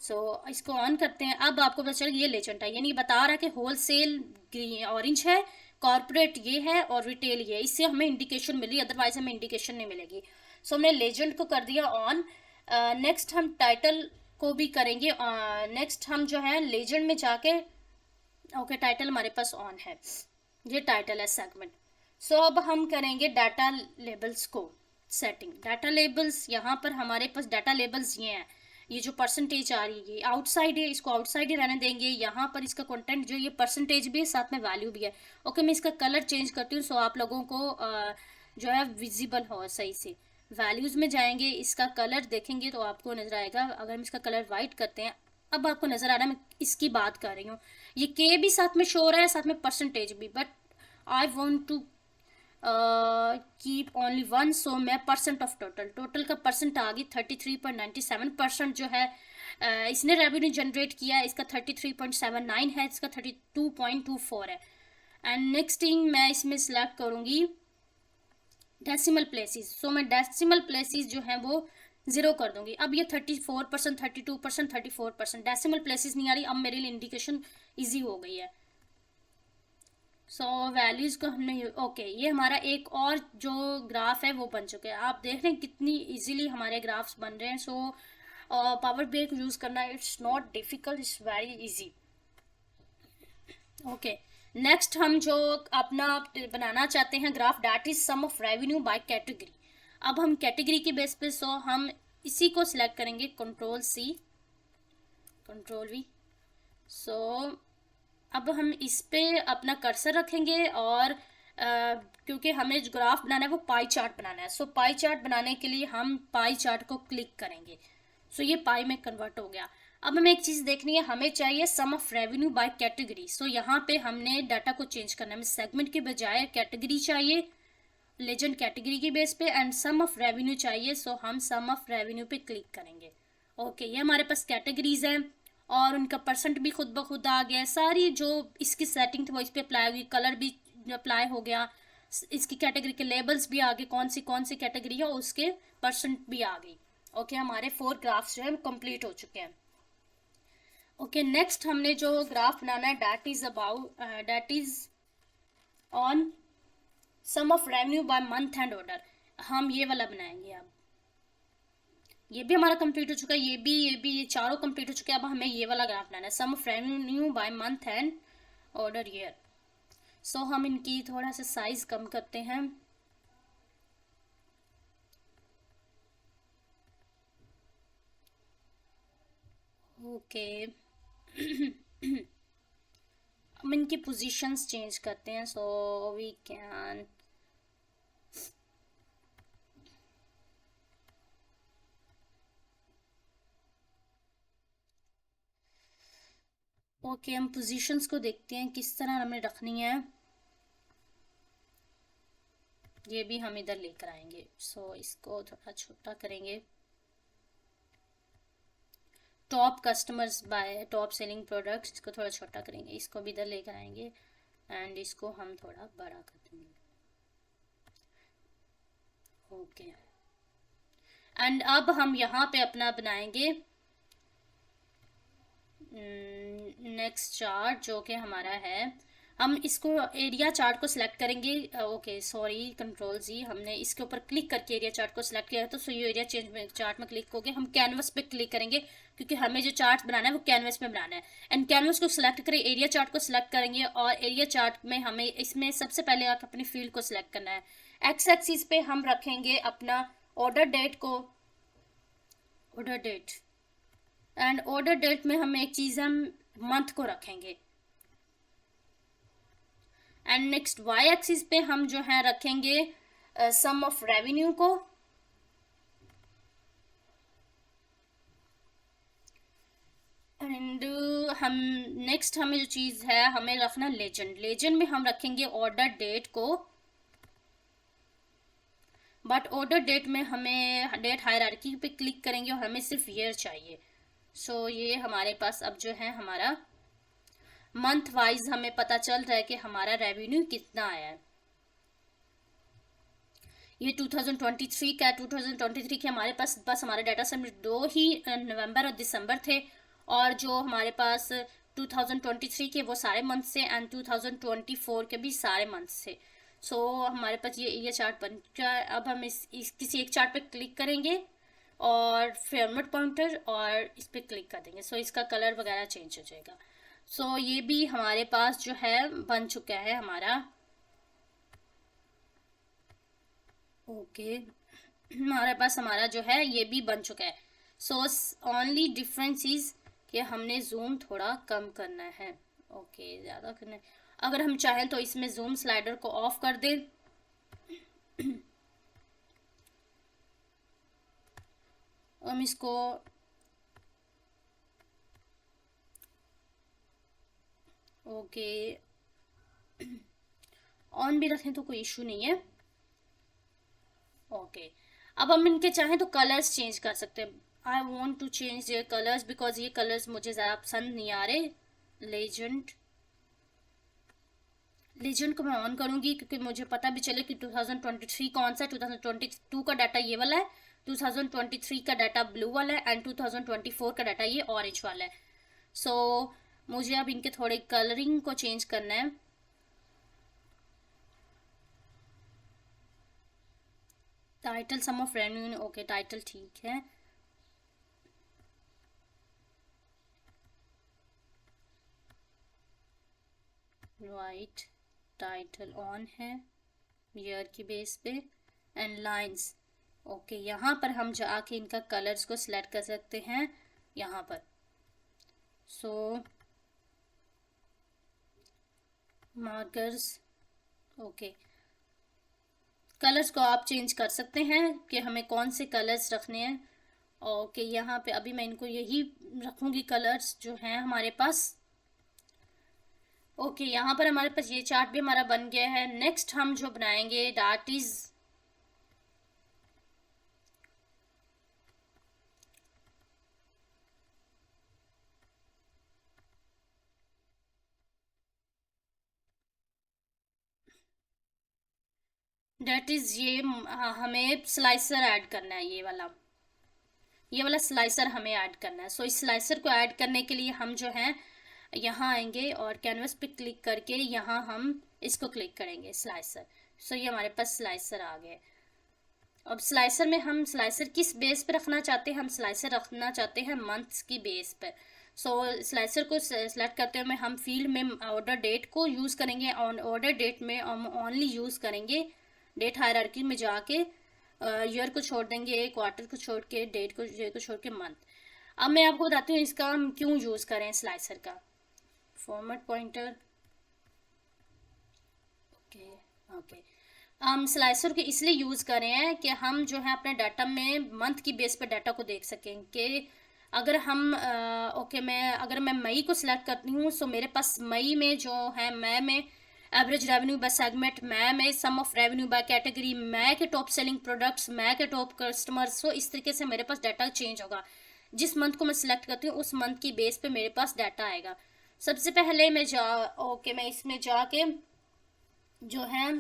सो इसको ऑन करते हैं। अब आपको पता चल ये लेजेंड है, यानी बता रहा है कि होलसेल ऑरेंज है, कॉर्पोरेट ये है और रिटेल ये है। इससे हमें इंडिकेशन मिली, अदरवाइज हमें इंडिकेशन नहीं मिलेगी। सो हमने लेजेंड को कर दिया ऑन। नेक्स्ट हम टाइटल को भी करेंगे। नेक्स्ट हम जो है लेजेंड में जाके ओके टाइटल हमारे पास ऑन है, ये टाइटल है सेगमेंट। सो अब हम करेंगे डाटा लेबल्स को सेटिंग। डाटा लेबल्स यहाँ पर हमारे पास डाटा लेबल्स ये हैं, ये जो परसेंटेज आ रही है ये आउटसाइड है, इसको आउटसाइड ही रहने देंगे। यहाँ पर इसका कंटेंट जो ये परसेंटेज भी है साथ में वैल्यू भी है। ओके, मैं इसका कलर चेंज करती हूँ सो आप लोगों को जो है विजिबल हो सही से। वैल्यूज में जाएंगे, इसका कलर देखेंगे तो आपको नजर आएगा। अगर हम इसका कलर वाइट करते हैं, अब आपको नजर आ रहा है मैं इसकी बात कर रही हूँ, ये के भी साथ में शो हो रहा है साथ में परसेंटेज भी, but I want to keep only one. So मैं परसेंट ऑफ टोटल का परसेंट आ गई 33.97% जो है इसने रेवेन्यू जनरेट किया है, इसका 33.79 है, इसका 32.24 है एंड नेक्स्ट थिंग मैं इसमें सिलेक्ट करूँगी डेसिमल प्लेसेस। सो मैं डेसिमल प्लेसेस जो हैं वो 0 कर दूंगी। अब ये 34%, 32%, 34% डेसिमल प्लेसेस नहीं आ रही, अब मेरे लिए इंडिकेशन ईजी हो गई है। सो वैल्यूज को हमने ओके ये हमारा एक और जो ग्राफ है वो बन चुके हैं। आप देख रहे हैं कितनी इजीली हमारे ग्राफ्स बन रहे हैं। सो पावर BI को यूज करना it's not difficult, it's very easy. Okay next हम जो अपना बनाना चाहते हैं graph that is sum of revenue by category. अब हम कैटेगरी के बेस पे सो हम इसी को सिलेक्ट करेंगे, कंट्रोल C कंट्रोल V। सो अब हम इस पे अपना कर्सर रखेंगे और क्योंकि हमें जो ग्राफ बनाना है वो पाई चार्ट बनाना है। सो पाई चार्ट बनाने के लिए हम पाई चार्ट को क्लिक करेंगे। सो ये पाई में कन्वर्ट हो गया। अब हमें एक चीज़ देखनी है, हमें चाहिए सम ऑफ रेवेन्यू बाय कैटेगरी। सो यहाँ पे हमने डाटा को चेंज करना है, हमें सेगमेंट के बजाय कैटेगरी चाहिए, लेजेंड कैटेगरी के बेस पे, एंड सम ऑफ रेवेन्यू चाहिए। सो हम सम ऑफ रेवेन्यू पे क्लिक करेंगे। ओके ये हमारे पास कैटेगरीज हैं और उनका परसेंट भी खुद ब खुद आ गया। सारी जो इसकी सेटिंग थी वो इस पर अप्लाई हुई, कलर भी अप्लाई हो गया, इसकी कैटेगरी के लेबल्स भी आ गए, कौन सी कैटेगरी है उसके परसेंट भी आ गई। ओके हमारे 4 ग्राफ्स जो है कंप्लीट हो चुके हैं। ओके नेक्स्ट हमने जो ग्राफ बनाना है that is on sum of revenue by month and order. हम ये वाला बनाएंगे। अब ये भी हमारा कंप्लीट हो चुका है, ये चारों कंप्लीट हो चुके हैं। अब हमें ये वाला ग्राफ बनाना है, sum of revenue by month and order year. So हम इनकी थोड़ा सा साइज कम करते हैं। ओके हम इनकी पोजीशंस चेंज करते हैं। सो वी कैन ओके हम पोजीशंस को देखते हैं किस तरह हमें रखनी है। ये भी हम इधर लेकर आएंगे। सो इसको थोड़ा छोटा करेंगे। Top customers bye top selling products, इसको थोड़ा छोटा करेंगे, इसको भी इधर लेकर आएंगे एंड इसको हम थोड़ा बड़ा कर देंगे। ओके एंड अब हम यहाँ पे अपना बनाएंगे नेक्स्ट चार्ट जो कि हमारा है। हम इसको एरिया चार्ट को सिलेक्ट करेंगे। ओके सॉरी कंट्रोल Z, हमने इसके ऊपर क्लिक करके एरिया चार्ट को सिलेक्ट किया है। तो सो ये एरिया चेंज में चार्ट में क्लिक हो गया। हम कैनवस पे क्लिक करेंगे क्योंकि हमें जो चार्ट बनाना है वो कैनवस में बनाना है। एंड कैनवस को सिलेक्ट करें, एरिया चार्ट को सिलेक्ट करेंगे और एरिया चार्ट में हमें इसमें सबसे पहले अपनी फील्ड को सिलेक्ट करना है। एक्स एक्सिस पे हम रखेंगे अपना ऑर्डर डेट को, order date, and order date में हम एक चीज़ हम मंथ को रखेंगे। एंड नेक्स्ट वाई एक्सिस पे हम जो है रखेंगे सम ऑफ रेवेन्यू को, एंड हम नेक्स्ट हमें जो चीज़ है हमें रखना लेजेंड। लेजेंड में हम रखेंगे ऑर्डर डेट को, बट ऑर्डर डेट में हमें डेट हायरार्की पे क्लिक करेंगे और हमें सिर्फ ईयर चाहिए। सो ये हमारे पास अब जो है हमारा मंथ वाइज हमें पता चल रहा है कि हमारा रेवेन्यू कितना आया है। ये 2023 का 2023 के हमारे पास बस हमारे डाटा सेट में 2 ही नवंबर और दिसंबर थे, और जो हमारे पास 2023 के वो सारे मंथ से एंड 2024 के भी सारे मंथ थे। सो हमारे पास ये चार्ट बन चुका है। अब हम इस किसी एक चार्ट पे क्लिक करेंगे और फॉर्मेट पॉइंटर और इस पर क्लिक कर देंगे। सो इसका कलर वगैरह चेंज हो जाएगा। सो ये भी हमारे पास जो है बन चुका है हमारा। ओके हमारे पास हमारा जो है ये भी बन चुका है। सो ओनली डिफरेंस इज कि हमने जूम थोड़ा कम करना है। ओके ज़्यादा करना है। अगर हम चाहें तो इसमें जूम स्लाइडर को ऑफ कर दें हम इसको ओके ऑन भी रखें तो कोई इशू नहीं है। ओके अब हम इनके चाहें तो कलर्स चेंज कर सकते हैं। आई वॉन्ट टू चेंज ये कलर्स बिकॉज ये कलर्स मुझे ज़्यादा पसंद नहीं आ रहे। लेजेंड को मैं ऑन करूंगी क्योंकि मुझे पता भी चले कि 2023 कौन सा है। 2022 का डाटा ये वाला है, 2023 का डाटा ब्लू वाला है एंड 2024 का डाटा ये ऑरेंज वाला है। सो मुझे अब इनके थोड़े कलरिंग को चेंज करना है। Title sum of revenue, okay title ठीक है। राइट, टाइटल ऑन है ईयर की बेस पे एंड लाइंस ओके। यहाँ पर हम जाके इनका कलर्स को सिलेक्ट कर सकते हैं यहाँ पर। सो मार्कर्स ओके, कलर्स को आप चेंज कर सकते हैं कि हमें कौन से कलर्स रखने हैं। ओके यहाँ पे अभी मैं इनको यही रखूंगी कलर्स जो हैं हमारे पास। ओके यहाँ पर हमारे पास ये चार्ट भी हमारा बन गया है। नेक्स्ट हम जो बनाएंगे दैट इज ये हमें स्लाइसर ऐड करना है। ये वाला स्लाइसर हमें ऐड करना है। सो इस स्लाइसर को ऐड करने के लिए हम जो है यहाँ आएंगे और कैनवस पे क्लिक करके यहाँ हम इसको क्लिक करेंगे स्लाइसर। सो ये हमारे पास स्लाइसर आ गए। अब स्लाइसर में हम स्लाइसर किस बेस पे रखना चाहते हैं, हम स्लाइसर रखना चाहते हैं मंथ्स की बेस पे। सो स्लाइसर को सेलेक्ट करते हुए हम फील्ड में ऑर्डर डेट को यूज़ करेंगे। ऑन ऑर्डर डेट में हम ओनली यूज़ करेंगे डेट हायरार्की में जाके ईयर को छोड़ देंगे, क्वार्टर को छोड़ के, डेट को छोड़ के मंथ। अब मैं आपको बताती हूँ इसका हम क्यों यूज़ करें स्लाइसर का। फॉर्मेट पॉइंटर ओके ओके, हम स्लाइसर के इसलिए यूज़ कर रहे हैं कि हम जो है अपने डाटा में मंथ की बेस पे डाटा को देख सकें कि अगर हम अगर मैं मई को सिलेक्ट करती हूँ सो मेरे पास मई में जो है मई में एवरेज रेवेन्यू बाय सेगमेंट, मई में सम ऑफ रेवेन्यू बाय कैटेगरी, मई के टॉप सेलिंग प्रोडक्ट्स, मई के टॉप कस्टमर्स। सो इस तरीके से मेरे पास डाटा चेंज होगा। जिस मंथ को मैं सिलेक्ट करती हूँ उस मंथ की बेस पे मेरे पास डाटा आएगा। सबसे पहले मैं मैं इसमें जाके जो है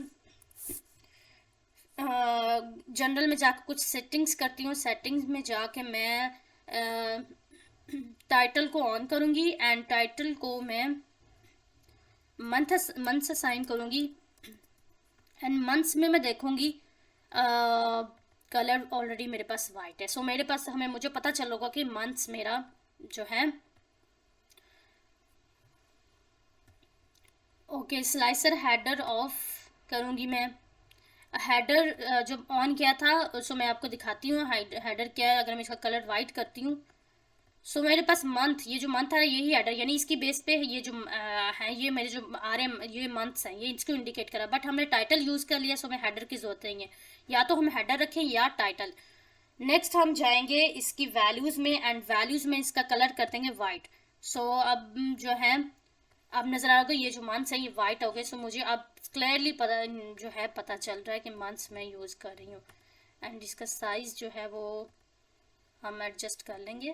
जनरल में जाकर कुछ सेटिंग्स करती हूँ। सेटिंग्स में जाके मैं टाइटल को ऑन करूँगी एंड टाइटल को मैं मंथ असाइन करूँगी एंड मंथ्स में मैं देखूँगी कलर ऑलरेडी मेरे पास वाइट है। सो मेरे पास मुझे पता चल होगा कि मंथ्स मेरा जो है ओके। स्लाइसर हेडर ऑफ करूँगी मैं। हेडर जब ऑन किया था सो मैं आपको दिखाती हूँ हेडर क्या है। अगर मैं इसका कलर वाइट करती हूँ सो मेरे पास मंथ, ये जो मंथ है यही हेडर, यानी इसकी बेस पे ये जो है ये मेरे जो आ रहे हैं ये मंथ्स हैं, ये इसको इंडिकेट करा। बट हमने टाइटल यूज़ कर लिया सो हमें हेडर की जरूरत नहीं है। या तो हम हेडर रखें या टाइटल। नेक्स्ट हम जाएंगे इसकी वैल्यूज़ में एंड वैल्यूज़ में इसका कलर कर देंगे वाइट। सो अब जो है अब नज़र आ रहा होगा ये जो मंथ्स है ये वाइट हो गए। सो मुझे अब क्लियरली पता चल रहा है कि मंथ्स मैं यूज़ कर रही हूँ। एंड इसका साइज़ जो है वो हम एडजस्ट कर लेंगे।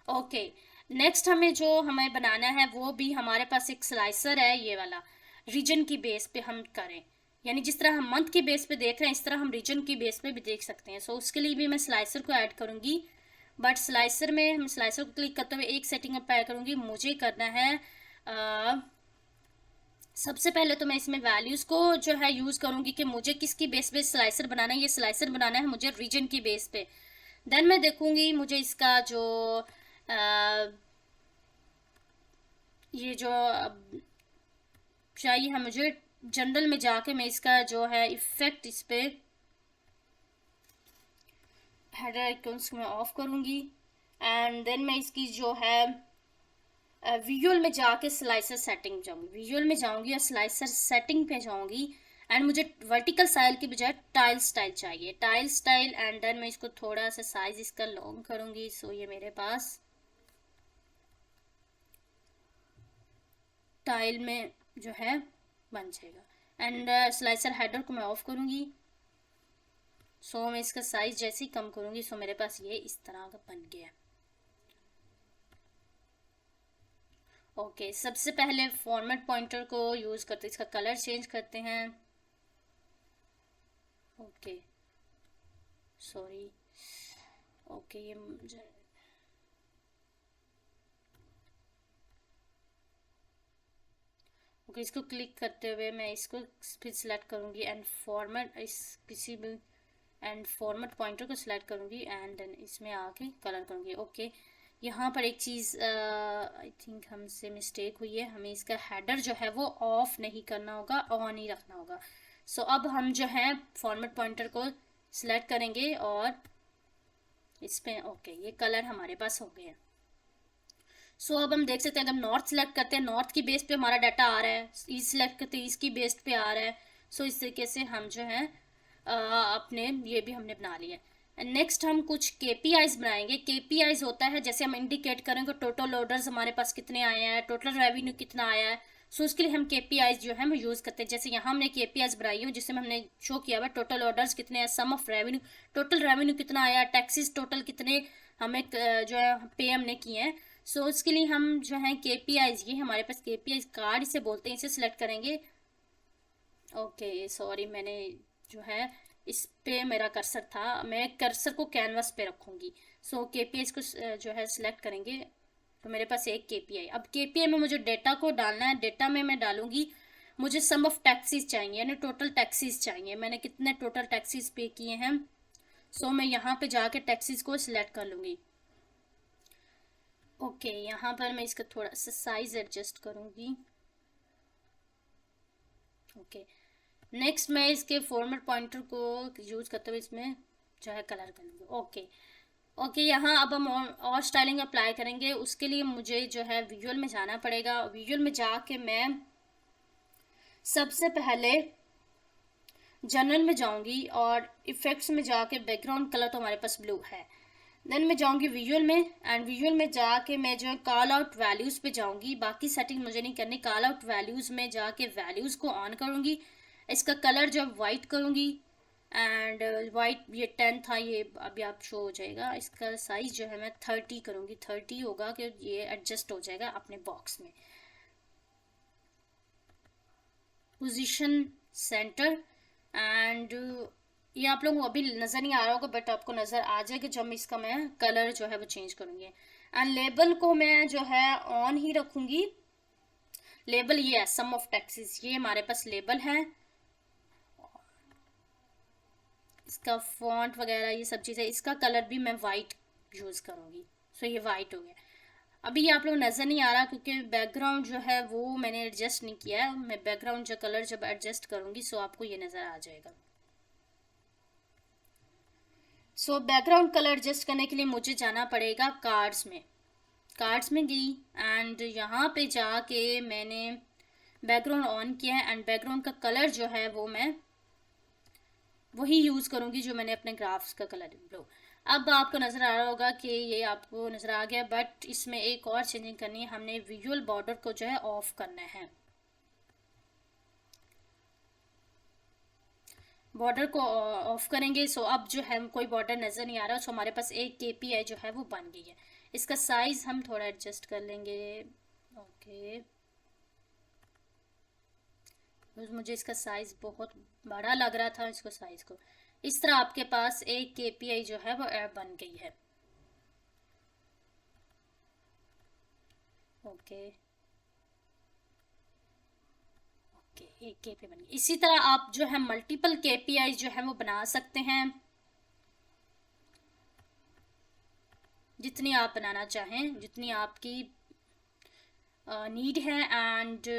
ओके नेक्स्ट हमें बनाना है वो भी हमारे पास एक स्लाइसर है ये वाला। रीजन की बेस पे हम करें, यानी जिस तरह हम मंथ की बेस पे देख रहे हैं इस तरह हम रीजन की बेस पे भी देख सकते हैं। सो उसके लिए भी मैं स्लाइसर को ऐड करूँगी। बट स्लाइसर में हम स्लाइसर को क्लिक करते हुए एक सेटिंग अप ऐड करूँगी। मुझे करना है सबसे पहले तो मैं इसमें वैल्यूज़ को जो है यूज़ करूँगी कि मुझे किसकी बेस पे स्लाइसर बनाना है। ये स्लाइसर बनाना है मुझे रीजन की बेस पे। देन मैं देखूँगी मुझे इसका जो ये जो चाहिए है मुझे जनरल में जाके मैं इसका जो है इफेक्ट इस पे हेडर आइकन्स को मैं ऑफ करूँगी एंड देन मैं इसकी जो है विजुअल में जाके स्लाइसर सेटिंग जाऊँगी। विजुअल में जाऊँगी और स्लाइसर सेटिंग पे जाऊँगी एंड मुझे वर्टिकल स्टाइल की बजाय टाइल स्टाइल चाहिए, टाइल स्टाइल। एंड देन मैं इसको थोड़ा सा साइज इसका लॉन्ग करूँगी। सो ये मेरे पास टाइल में जो है बन जाएगा। एंड स्लाइसर हेडर को मैं ऑफ करूँगी। सो मैं इसका साइज जैसे ही कम करूँगी सो मेरे पास ये इस तरह का बन गया। ओके, सबसे पहले फॉर्मेट पॉइंटर को यूज करते हैं, इसका कलर चेंज करते हैं। ओके सॉरी, ओके ये मुझे ओके, इसको क्लिक करते हुए मैं इसको फिर सिलेक्ट करूंगी एंड फॉर्मेट, इस किसी भी एंड फॉर्मेट पॉइंटर को सिलेक्ट करूंगी एंड देन इसमें आके कलर करूंगी। ओके, यहाँ पर एक चीज़ आई थिंक हमसे मिस्टेक हुई है, हमें इसका हेडर जो है वो ऑफ नहीं करना होगा, ऑन ही रखना होगा। सो अब हम जो है फॉर्मेट पॉइंटर को सिलेक्ट करेंगे और इस पे ओके, ये कलर हमारे पास हो गए हैं। सो अब हम देख सकते हैं, अगर हम नॉर्थ सेलेक्ट करते हैं, नॉर्थ की बेस पे हमारा डाटा आ रहा है, ईस्ट सेलेक्ट करते हैं, ईस्ट की बेस पे आ रहा है। सो इस तरीके से हम जो है अपने ये भी हमने बना लिया। नेक्स्ट हम कुछ केपीआईज बनाएंगे। केपीआईज होता है जैसे हम इंडिकेट करेंगे टोटल ऑर्डर्स हमारे पास कितने आए हैं, टोटल रेवेन्यू कितना आया है। सो उसके लिए हम केपीआईज जो है हम यूज करते हैं। जैसे यहाँ हमने केपीआईज बनाई है जिसमें हमने शो किया हुआ टोटल ऑर्डर्स कितने हैं, सम ऑफ रेवेन्यू, टोटल रेवेन्यू कितना आया, टैक्सेस टोटल कितने हमें जो है पे हमने किए हैं। सो इसके लिए हम जो है केपीआईज, ये हमारे पास केपीआईज कार्ड इसे बोलते हैं, इसे सिलेक्ट करेंगे। ओके सॉरी, मैंने जो है इस पे मेरा कर्सर था, मैं कर्सर को कैनवास पे रखूंगी। सो केपीआई को जो है सिलेक्ट करेंगे, तो मेरे पास एक केपीआई। अब केपीआई में मुझे डेटा को डालना है, डेटा में मैं डालूंगी मुझे सम ऑफ टैक्सीज चाहिए, यानी टोटल टैक्सीज चाहिए, मैंने कितने टोटल टैक्सीज पे किए हैं। सो मैं यहाँ पे जाके टैक्सीज को सिलेक्ट कर लूंगी। ओके, यहाँ पर मैं इसका थोड़ा सा साइज एडजस्ट करूंगी। ओके, नेक्स्ट मैं इसके फॉर्मेट पॉइंटर को यूज करते हुए इसमें जो है कलर करूँगी। ओके ओके, यहाँ अब हम और स्टाइलिंग अप्लाई करेंगे। उसके लिए मुझे जो है विजुअल में जाना पड़ेगा। विजुअल में जाके मैं सबसे पहले जनरल में जाऊंगी और इफेक्ट्स में जाके बैकग्राउंड कलर तो हमारे पास ब्लू है। देन मैं जाऊंगी विजुअल में एंड विजुअल में जाके मैं जो है कॉल आउट वैल्यूज़ पे जाऊंगी। बाकी सेटिंग मुझे नहीं करनी, कॉल आउट वैल्यूज़ में जाके वैल्यूज़ को ऑन करूंगी, इसका कलर जो वाइट करूंगी एंड वाइट ये 10 था, ये अभी आप शो हो जाएगा। इसका साइज जो है मैं 30 करूंगी, 30 होगा कि ये एडजस्ट हो जाएगा अपने बॉक्स में। पोजीशन सेंटर एंड ये आप लोगों को अभी नज़र नहीं आ रहा होगा बट आपको नज़र आ जाएगा जब इसका मैं कलर जो है वो चेंज करूंगी। एंड लेबल को मैं जो है ऑन ही रखूंगी। लेबल ये है सम ऑफ टैक्सेस, ये हमारे पास लेबल है, इसका फॉन्ट वगैरह ये सब चीज़ें, इसका कलर भी मैं वाइट यूज़ करूंगी। सो ये वाइट हो गया। अभी ये आप लोग नज़र नहीं आ रहा क्योंकि बैकग्राउंड जो है वो मैंने एडजस्ट नहीं किया है। मैं बैकग्राउंड जो कलर जब एडजस्ट करूंगी सो आपको ये नज़र आ जाएगा। सो बैकग्राउंड कलर एडजस्ट करने के लिए मुझे जाना पड़ेगा कार्ड्स में। कार्ड्स में गई एंड यहाँ पे जाके मैंने बैकग्राउंड ऑन किया है एंड बैकग्राउंड का कलर जो है वो मैं वही यूज़ करूँगी जो मैंने अपने ग्राफ्स का कलर ब्लू। अब आपको नज़र आ रहा होगा कि ये आपको नज़र आ गया बट इसमें एक और चेंजिंग करनी है, हमने विजुअल बॉर्डर को जो है ऑफ करना है। बॉर्डर को ऑफ करेंगे सो अब जो है कोई बॉर्डर नज़र नहीं आ रहा, सो हमारे पास एक केपीआई जो है वो बन गई है। इसका साइज हम थोड़ा एडजस्ट कर लेंगे। ओके, मुझे इसका साइज बहुत बड़ा लग रहा था, इसको साइज को इस तरह आपके पास एक केपीआई जो है वो बन गई है। ओके एक केपीआई बन गई। इसी तरह आप जो है मल्टीपल केपीआई जो है वो बना सकते हैं, जितनी आप बनाना चाहें, जितनी आपकी नीड है एंड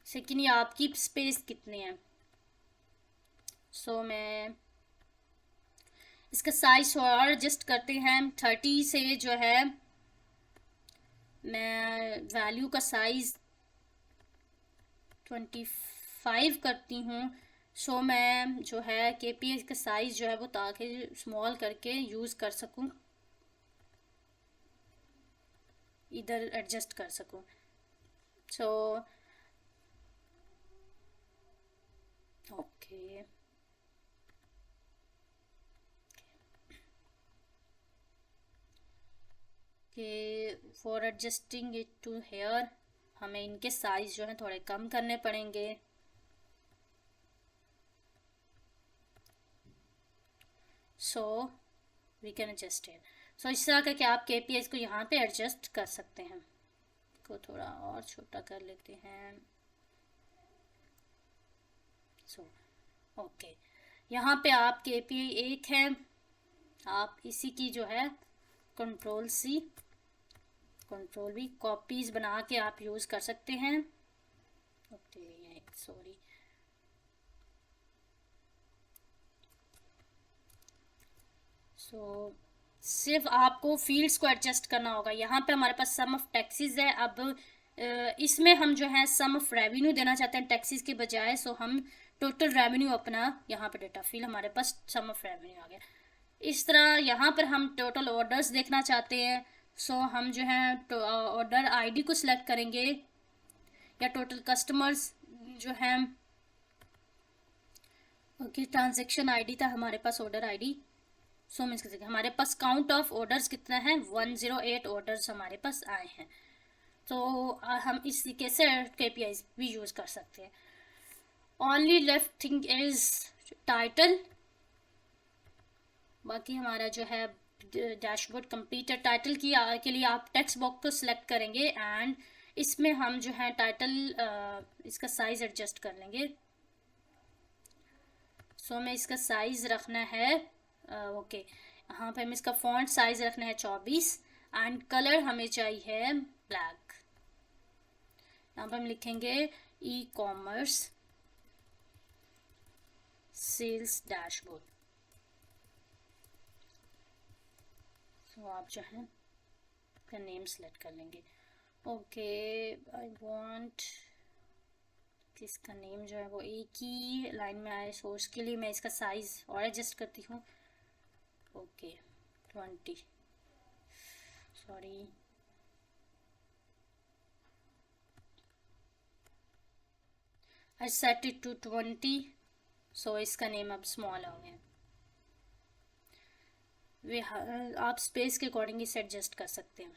सेकेंडली आपकी स्पेस कितनी है। सो मैं इसका साइज और एडजस्ट करते हैं। 30 से जो है मैं वैल्यू का साइज 25 करती हूँ। सो मैं जो है केपीआई का साइज जो है वो ताकि स्मॉल करके यूज़ कर सकूँ, इधर एडजस्ट कर सकूँ। So okay for adjusting it to here हमें इनके साइज जो है थोड़े कम करने पड़ेंगे। So we can adjust it. So इस तरह करके आप KPIs को यहाँ पे एडजस्ट कर सकते हैं। को थोड़ा और छोटा कर लेते हैं। सो ओके, यहाँ पे आप KPI 1 है, आप इसी की जो है Ctrl+C Ctrl+V कॉपीज बना के आप यूज कर सकते हैं। ओके सॉरी, सो सिर्फ आपको फील्ड्स को एडजस्ट करना होगा। यहाँ पे हमारे पास सम ऑफ टैक्सेस है। अब इसमें हम जो है सम ऑफ रेवेन्यू देना चाहते हैं टैक्सेस के बजाय। सो हम टोटल रेवेन्यू अपना यहाँ पे डेटा फील्ड हमारे पास सम ऑफ रेवेन्यू आ गया। इस तरह यहाँ पर हम टोटल ऑर्डर्स देखना चाहते हैं। सो हम जो है ऑर्डर आईडी को सिलेक्ट करेंगे या टोटल कस्टमर्स जो है, ओके ट्रांजेक्शन आईडी था हमारे पास, ऑर्डर आईडी। सो मीन्स हमारे पास काउंट ऑफ ऑर्डर्स कितना है, 108 ऑर्डर्स हमारे पास आए हैं। तो हम इस तरीके से KPIs भी यूज कर सकते हैं। Only left thing is title. बाकी हमारा जो है डैशबोर्ड कंप्लीट है। टाइटल के लिए आप टेक्स्ट बॉक्स को सिलेक्ट करेंगे एंड इसमें हम जो है टाइटल इसका साइज एडजस्ट कर लेंगे। सो हमें इसका साइज रखना है ओके यहाँ पे हमें इसका फॉन्ट साइज रखना है 24 एंड कलर हमें चाहिए ब्लैक। यहाँ पे हम लिखेंगे ई-कॉमर्स सेल्स डैशबोर्ड। तो आप जो है इसका नेम सेलेक्ट कर लेंगे। ओके आई वांट इसका नेम जो है वो एक ही लाइन में आए, सो उसके लिए मैं इसका साइज और एडजस्ट करती हूँ। Okay 20 sorry I set it to 20। So इसका नेम अब स्मॉल हो गया। आप स्पेस के अकॉर्डिंग इसे एडजस्ट कर सकते हैं।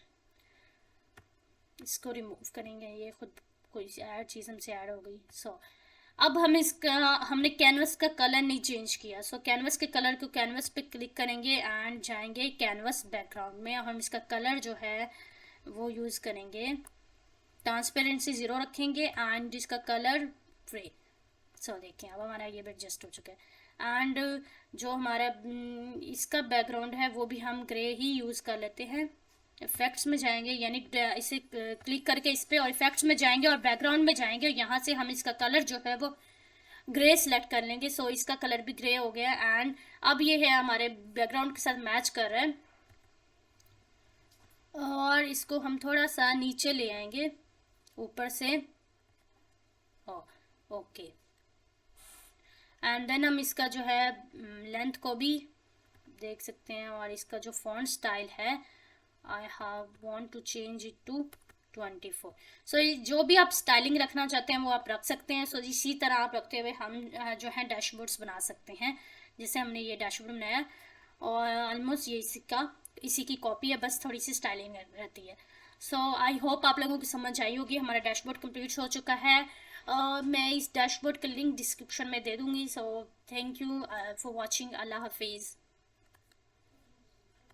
इसको रिमूव करेंगे, ये खुद कोई ऐड चीज़ हमसे ऐड हो गई। सो अब हम इसका हमने कैनवस का कलर नहीं चेंज किया। सो कैनवस के कलर को कैनवस पे क्लिक करेंगे एंड जाएंगे कैनवस बैकग्राउंड में। हम इसका कलर जो है वो यूज़ करेंगे, ट्रांसपेरेंसी 0 रखेंगे एंड इसका कलर ग्रे। सो देखिए अब हमारा ये भी एडजस्ट हो चुका है एंड जो हमारा इसका बैकग्राउंड है वो भी हम ग्रे ही यूज़ कर लेते हैं। इफेक्ट्स में जाएंगे, यानी इसे क्लिक करके इस पे और इफेक्ट्स में जाएंगे और बैकग्राउंड में जाएंगे और यहाँ से हम इसका कलर जो है वो ग्रे सिलेक्ट कर लेंगे। सो इसका कलर भी ग्रे हो गया एंड अब ये है हमारे बैकग्राउंड के साथ मैच कर रहा है। और इसको हम थोड़ा सा नीचे ले आएंगे ऊपर से। ओके एंड देन हम इसका जो है लेंथ को भी देख सकते हैं और इसका जो फॉन्ट स्टाइल है I want to change it to 24। सो जो भी आप स्टाइलिंग रखना चाहते हैं वो आप रख सकते हैं। सो इसी तरह आप रखते हुए हम जो है डैशबोर्ड्स बना सकते हैं, जैसे हमने ये डैशबोर्ड बनाया और ऑलमोस्ट ये इसी की कॉपी है, बस थोड़ी सी स्टाइलिंग रहती है। सो आई होप आप लोगों को समझ आई होगी। हमारा डैशबोर्ड कंप्लीट हो चुका है। मैं इस डैशबोर्ड का लिंक डिस्क्रिप्शन में दे दूँगी। So thank you for watching. अल्लाह हाफिज़।